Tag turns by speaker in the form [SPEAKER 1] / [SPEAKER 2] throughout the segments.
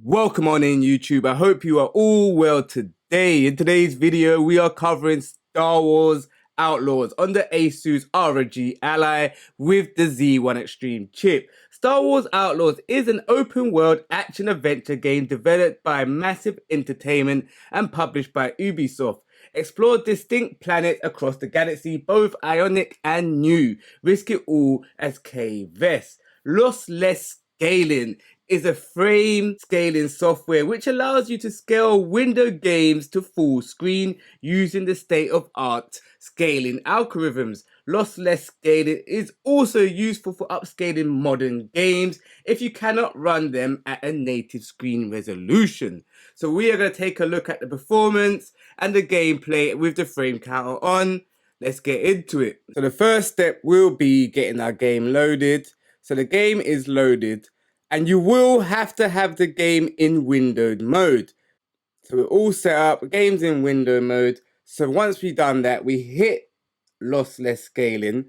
[SPEAKER 1] Welcome on in YouTube. I hope you are all well today. In today's video, we are covering Star Wars Outlaws on the Asus ROG Ally with the Z1 Extreme chip. Star Wars Outlaws is an open world action adventure game developed by Massive Entertainment and published by Ubisoft. Explore distinct planets across the galaxy, both ionic and new. Risk it all as Kay Vess. Lossless scaling is a frame scaling software which allows you to scale window games to full screen using the state-of-art scaling algorithms. Lossless scaling is also useful for upscaling modern games if you cannot run them at a native screen resolution. So we are going to take a look at the performance and the gameplay with the frame counter on. Let's get into it. So the first step will be getting our game loaded. So the game is loaded. And you will have to have the game in windowed mode. So we're all set up, game's in window mode. So once we've done that, we hit lossless scaling.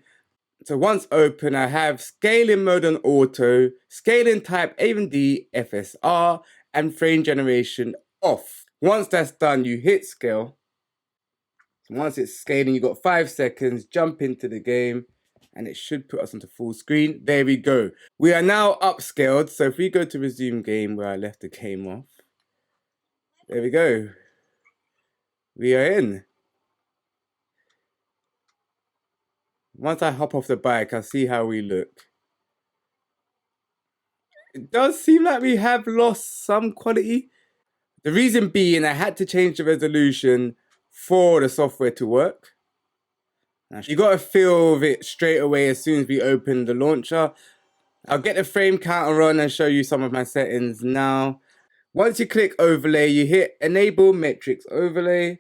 [SPEAKER 1] So once open, I have scaling mode on auto, scaling type AMD FSR, and frame generation off. Once that's done, you hit scale. So once it's scaling, you got 5 seconds, jump into the game, and it should put us onto full screen. There we go. We are now upscaled. So if we go to resume game where I left the game off, there we go. We are in. Once I hop off the bike, I'll see how we look. It does seem like we have lost some quality. The reason being I had to change the resolution for the software to work. You got to feel it straight away as soon as we open the launcher. I'll get the frame counter on and show you some of my settings now. Once you click overlay, you hit enable metrics overlay.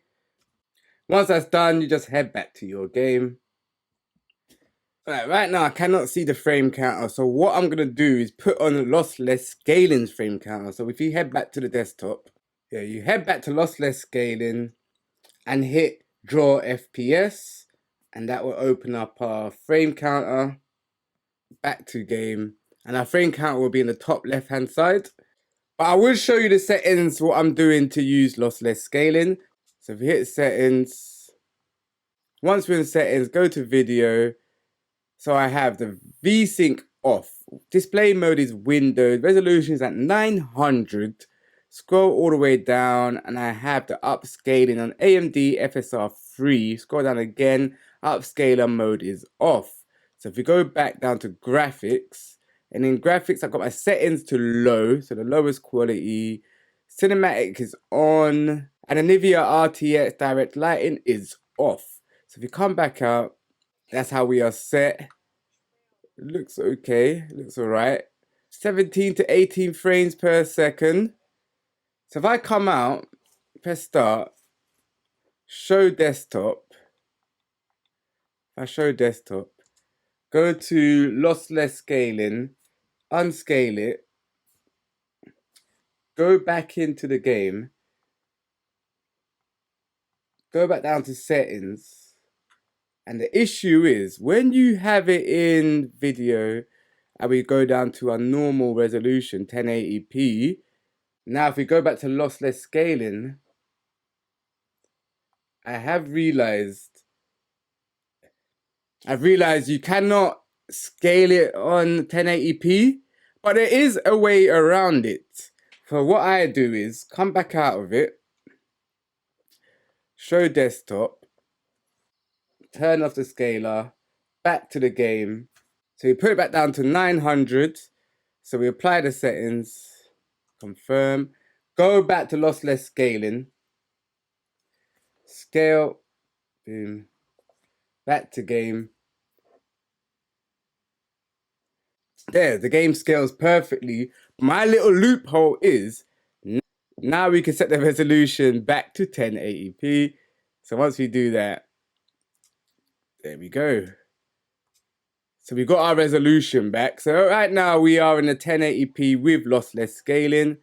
[SPEAKER 1] Once that's done, you just head back to your game. Right now I cannot see the frame counter. So what I'm going to do is put on lossless scaling's frame counter. So if you head back to the desktop, you head back to lossless scaling and hit draw FPS. And that will open up our frame counter. Back to game. And our frame counter will be in the top left hand side. But I will show you the settings, what I'm doing to use lossless scaling. So if you hit settings, once we're in settings, go to video. So I have the VSync off. Display mode is windowed. Resolution is at 900. Scroll all the way down and I have the upscaling on AMD FSR 3. Scroll down again. Upscaler mode is off. So if we go back down to graphics, and in graphics I've got my settings to low, so the lowest quality. Cinematic is on, and the Nvidia RTX direct lighting is off. So if you come back out, that's how we are set. It looks okay, it looks alright. 17 to 18 frames per second. So if I come out, press start, show desktop. If I show desktop, go to lossless scaling, unscale it, go back into the game, go back down to settings, and the issue is when you have it in video and we go down to our normal resolution 1080p, now if we go back to lossless scaling, I've realized you cannot scale it on 1080p, but there is a way around it. So what I do is come back out of it, show desktop, turn off the scaler, back to the game. So we put it back down to 900. So we apply the settings, confirm, go back to lossless scaling, scale, boom, back to game. There, the game scales perfectly. My little loophole is now we can set the resolution back to 1080p. So once we do that, there we go. So we got our resolution back. So right now we are in the 1080p with lossless scaling.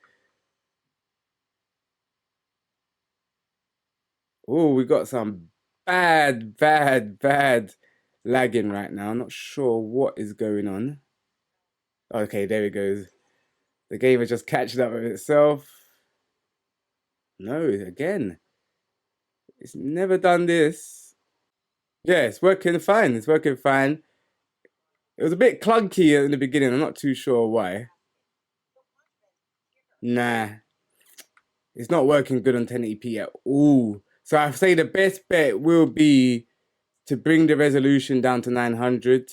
[SPEAKER 1] Oh, we got some bad lagging right now. I'm not sure what is going on. Okay, there it goes. The game is just catching up with itself. No, again, it's never done this. Yeah, it's working fine. It's working fine. It was a bit clunky in the beginning. I'm not too sure why. Nah, it's not working good on 1080p at all. So I say the best bet will be to bring the resolution down to 900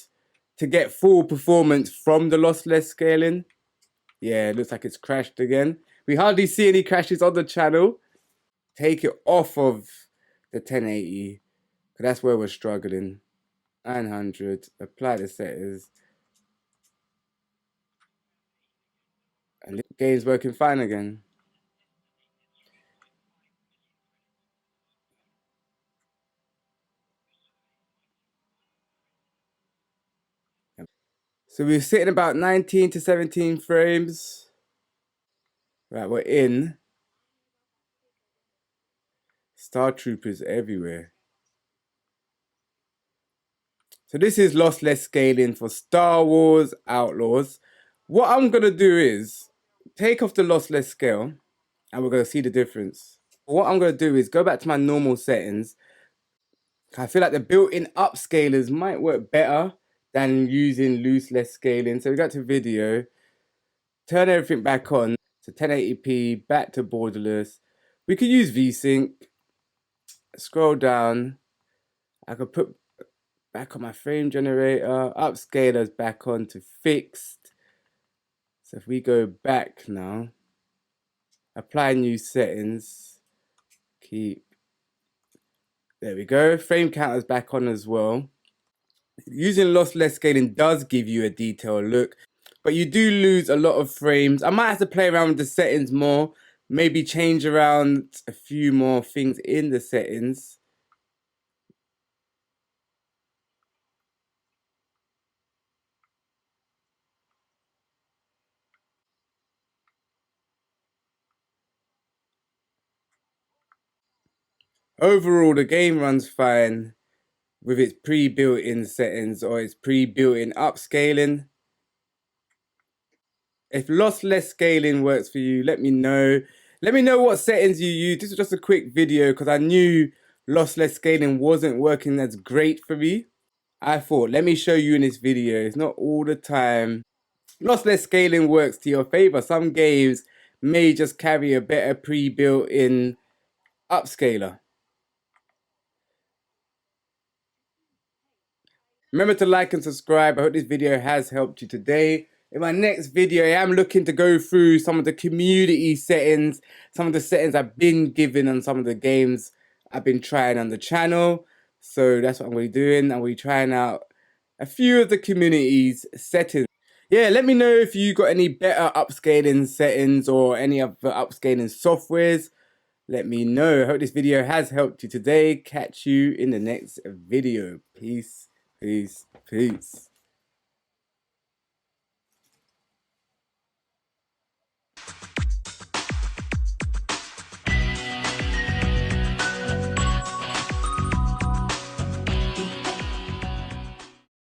[SPEAKER 1] to get full performance from the lossless scaling. Yeah, it looks like it's crashed again. We hardly see any crashes on the channel. Take it off of the 1080, because that's where we're struggling. 900, apply the settings. And the game's working fine again. So we're sitting about 19 to 17 frames. Right, we're in. Star Troopers everywhere. So this is lossless scaling for Star Wars Outlaws. What I'm going to do is take off the lossless scale and we're going to see the difference. What I'm going to do is go back to my normal settings. I feel like the built-in upscalers might work better than using lossless scaling. So we got to video, turn everything back on to 1080p, back to borderless. We could use VSync, scroll down. I could put back on my frame generator, upscalers back on to fixed. So if we go back now, apply new settings, keep, there we go. Frame counters back on as well. Using lossless scaling does give you a detailed look, but you do lose a lot of frames. I might have to play around with the settings more, maybe change around a few more things in the settings. Overall, the game runs fine with its pre-built-in settings or its pre-built-in upscaling. If lossless scaling works for you, let me know. Let me know what settings you use. This was just a quick video because I knew lossless scaling wasn't working as great for me. I thought, let me show you in this video. It's not all the time lossless scaling works to your favor. Some games may just carry a better pre-built-in upscaler. Remember to like and subscribe. I hope this video has helped you today. In my next video, I am looking to go through some of the community settings, some of the settings I've been given on some of the games I've been trying on the channel. So that's what I'm going to be doing. I'm going to be trying out a few of the community's settings. Yeah, let me know if you got any better upscaling settings or any other upscaling softwares. Let me know. I hope this video has helped you today. Catch you in the next video. Peace. Peace. Peace.